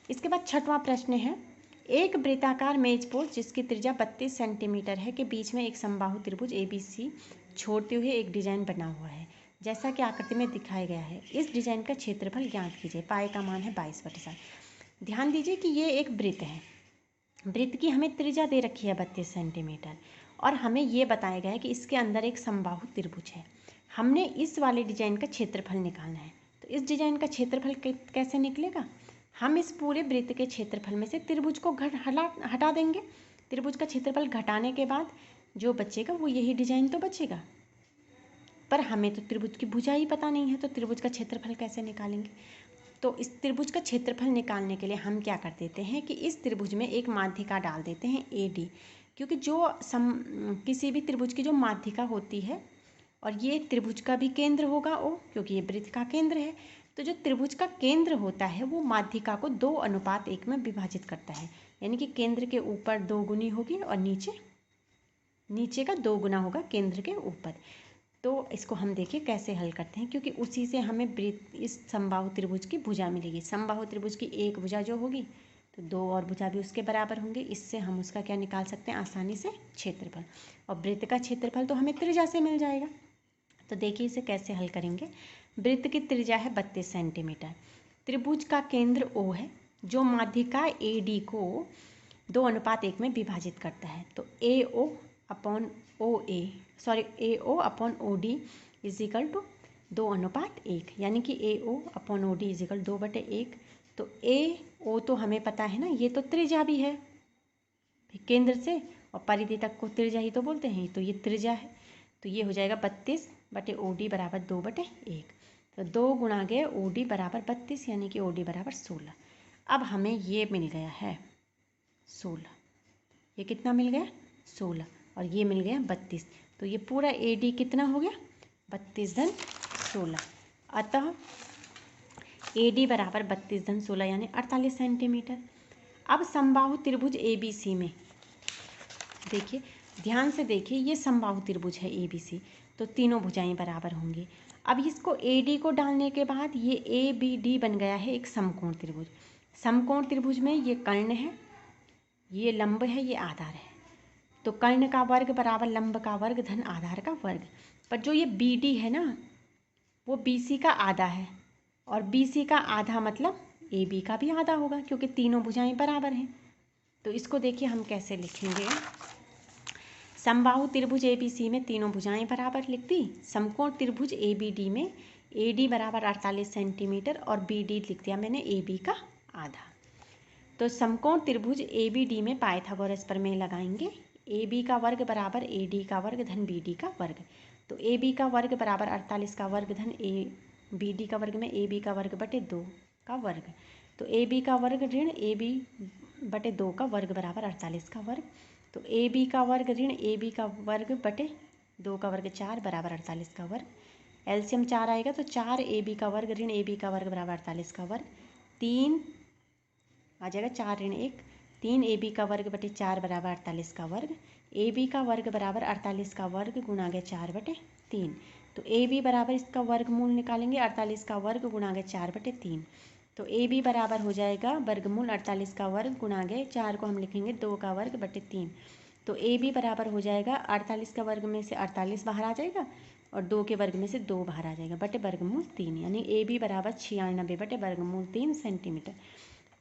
इसके बाद छठवां प्रश्न है, एक वृत्ताकार मेजपोश जिसकी त्रिज्या 32 सेंटीमीटर है के बीच में एक समबाहु त्रिभुज ABC छोड़ते हुए एक डिजाइन बना हुआ है, जैसा कि आकृति में दिखाया गया है। इस डिजाइन का क्षेत्रफल ज्ञात कीजिए। पाए का मान है 22/7। ध्यान दीजिए कि ये एक वृत्त है। वृत्त की हमें त्रिज्या दे रखी है 32 सेंटीमीटर और हमें ये बताया गया है कि इसके अंदर एक समबाहु त्रिभुज है। हमने इस वाले डिजाइन का क्षेत्रफल निकालना है। तो इस डिजाइन का क्षेत्रफल कैसे निकलेगा? हम इस पूरे वृत्त के क्षेत्रफल में से त्रिभुज को हटा देंगे। त्रिभुज का क्षेत्रफल घटाने के बाद जो बचेगा वो यही डिजाइन तो बचेगा, पर हमें तो त्रिभुज की भुजा ही पता नहीं है, तो त्रिभुज का क्षेत्रफल कैसे निकालेंगे? तो इस त्रिभुज का क्षेत्रफल निकालने के लिए हम क्या कर देते हैं कि इस त्रिभुज में एक माध्यिका डाल देते हैं AD, क्योंकि किसी भी त्रिभुज की जो माध्यिका होती है, और ये त्रिभुज का भी केंद्र होगा O, क्योंकि ये वृत्त का केंद्र है। तो जो त्रिभुज का केंद्र होता है वो माध्यिका को 2:1 में विभाजित करता है, यानी कि केंद्र के ऊपर 2 गुनी होगी और नीचे का 2 गुना होगा केंद्र के ऊपर। तो इसको हम देखिए कैसे हल करते हैं, क्योंकि उसी से हमें इस समबाहु त्रिभुज की भुजा मिलेगी। समबाहु त्रिभुज की एक भुजा जो होगी तो 2 और भुजा भी उसके बराबर होंगे। इससे हम उसका क्या निकाल सकते हैं आसानी से? क्षेत्रफल। और वृत्त का क्षेत्रफल तो हमें त्रिज्या से मिल जाएगा। तो देखिए इसे कैसे हल करेंगे। वृत्त की त्रिज्या है 32 सेंटीमीटर। त्रिभुज का केंद्र O है जो माध्यिका AD को 2:1 में विभाजित करता है। तो AO upon OD is equal to 2:1, यानी कि AO upon OD is equal 2/1। तो AO तो हमें पता है ना, ये तो त्रिज्या भी है केंद्र से, और परिधि तक को त्रिज्या ही तो बोलते हैं, तो ये त्रिज्या है। तो ये हो जाएगा 32/OD बराबर 2/1। तो 2 गुणा गए OD बराबर 32, यानी कि OD बराबर 16। अब हमें ये मिल गया है 16। ये कितना मिल गया? 16। और ये मिल गया 32। तो ये पूरा AD कितना हो गया? 32/16। अतः AD बराबर 32/16 यानी 48 सेंटीमीटर। अब समबाहु त्रिभुज ABC में देखिए, ध्यान से देखिए, ये समबाहु त्रिभुज है ABC, तो तीनों भुजाएं बराबर होंगी। अब इसको AD को डालने के बाद ये ABD बन गया है एक समकोण त्रिभुज। समकोण त्रिभुज में ये कर्ण है, ये लंब है, ये आधार है। तो कर्ण का वर्ग बराबर लंब का वर्ग धन आधार का वर्ग। पर जो ये BD है ना, वो BC का आधा है, और BC का आधा मतलब AB का भी आधा होगा, क्योंकि तीनों भुजाएं बराबर हैं। तो इसको देखिए हम कैसे लिखेंगे। समबाहु त्रिभुज ABC में तीनों भुजाएं बराबर लिख दी। समकोण त्रिभुज ABD में AD बराबर 48 सेंटीमीटर और BD लिख दिया मैंने AB का आधा। तो समकोण त्रिभुज ABD में पाइथागोरस प्रमेय लगाएंगे। AB का वर्ग बराबर AD का वर्ग धन BD का वर्ग। तो AB का वर्ग बराबर 48 का वर्ग धन BD का वर्ग में AB का वर्ग बटे 2 का वर्ग। तो AB का वर्ग ऋण AB बटे 2 का वर्ग बराबर 48 का वर्ग। तो AB का वर्ग ऋण AB का वर्ग बटे 2 का वर्ग 4 बराबर 48 का वर्ग। एलसीएम 4 आएगा तो 4 AB का वर्ग ऋण AB का वर्ग बराबर 48 का वर्ग। 3 आ जाएगा 4 ऋण 1, 3 AB का वर्ग बटे 4 बराबर 48 का वर्ग। AB का वर्ग बराबर 48 का वर्ग गुणा गया 4/3। तो AB बराबर इसका वर्गमूल निकालेंगे, 48 का वर्ग गुणा गया 4/3। तो AB बराबर हो जाएगा वर्गमूल 48 का वर्ग गुणा गए 4 को हम लिखेंगे 2 का वर्ग बटे 3। तो AB बराबर हो जाएगा 48 का वर्ग में से 48 बाहर आ जाएगा और 2 के वर्ग में से 2 बाहर आ जाएगा बटे वर्गमूल 3, यानी AB बराबर 96 बटे वर्गमूल 3 सेंटीमीटर।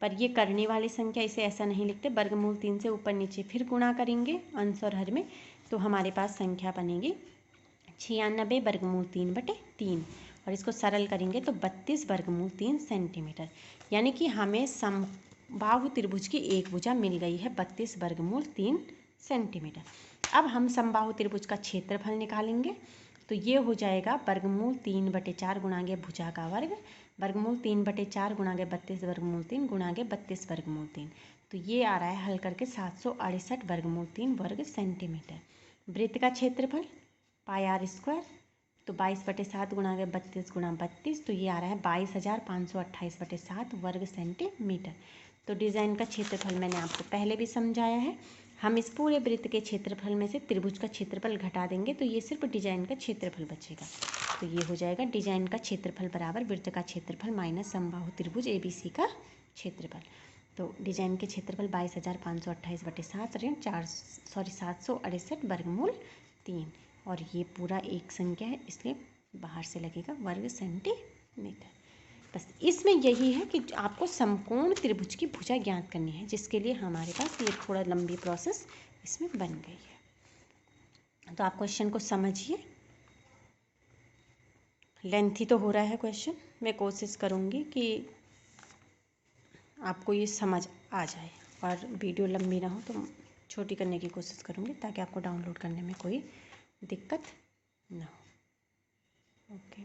पर ये करने वाली संख्या इसे ऐसा नहीं लिखते, वर्गमूल 3 से ऊपर नीचे फिर गुणा करेंगे अंश और हर में, तो हमारे पास संख्या बनेगी 96 वर्गमूल 3/3, और इसको सरल करेंगे तो 32 वर्गमूल 3 सेंटीमीटर, यानी कि हमें समबाहु त्रिभुज की एक भुजा मिल गई है 32 वर्गमूल 3 सेंटीमीटर। अब हम समबाहु त्रिभुज का क्षेत्रफल निकालेंगे। तो ये हो जाएगा वर्गमूल 3/4 गुणा के भुजा का वर्ग, वर्गमूल 3/4 गुणा के 32 वर्गमूल 3 गुणा के 32 वर्गमूल 3। तो ये आ रहा है हल करके 768 वर्गमूल 3 वर्ग सेंटीमीटर। वृत्त का क्षेत्रफल πr², तो 22/7 गुणा के 32 गुणा 32, तो ये आ रहा है 22,528/7 वर्ग सेंटीमीटर। तो डिज़ाइन का क्षेत्रफल मैंने आपको पहले भी समझाया है। हम इस पूरे वृत्त के क्षेत्रफल में से त्रिभुज का क्षेत्रफल घटा देंगे तो ये सिर्फ डिजाइन का क्षेत्रफल बचेगा। तो ये हो जाएगा डिजाइन का क्षेत्रफल बराबर वृत्त का क्षेत्रफल माइनस समबाहु त्रिभुज ABC का क्षेत्रफल। तो डिजाइन के क्षेत्रफल 22,528/7 ऋण 768 और ये पूरा एक संख्या है, इसलिए बाहर से लगेगा वर्ग सेंटीमीटर। बस इसमें यही है कि आपको समकोण त्रिभुज की भुजा ज्ञात करनी है, जिसके लिए हमारे पास ये थोड़ा लंबी प्रोसेस इसमें बन गई है। तो आप क्वेश्चन को समझिए, लेंथी तो हो रहा है क्वेश्चन, मैं कोशिश करूँगी कि आपको ये समझ आ जाए और वीडियो लंबी ना हो तो छोटी करने की कोशिश करूँगी, ताकि आपको डाउनलोड करने में कोई दिक्कत ना हो। ओके।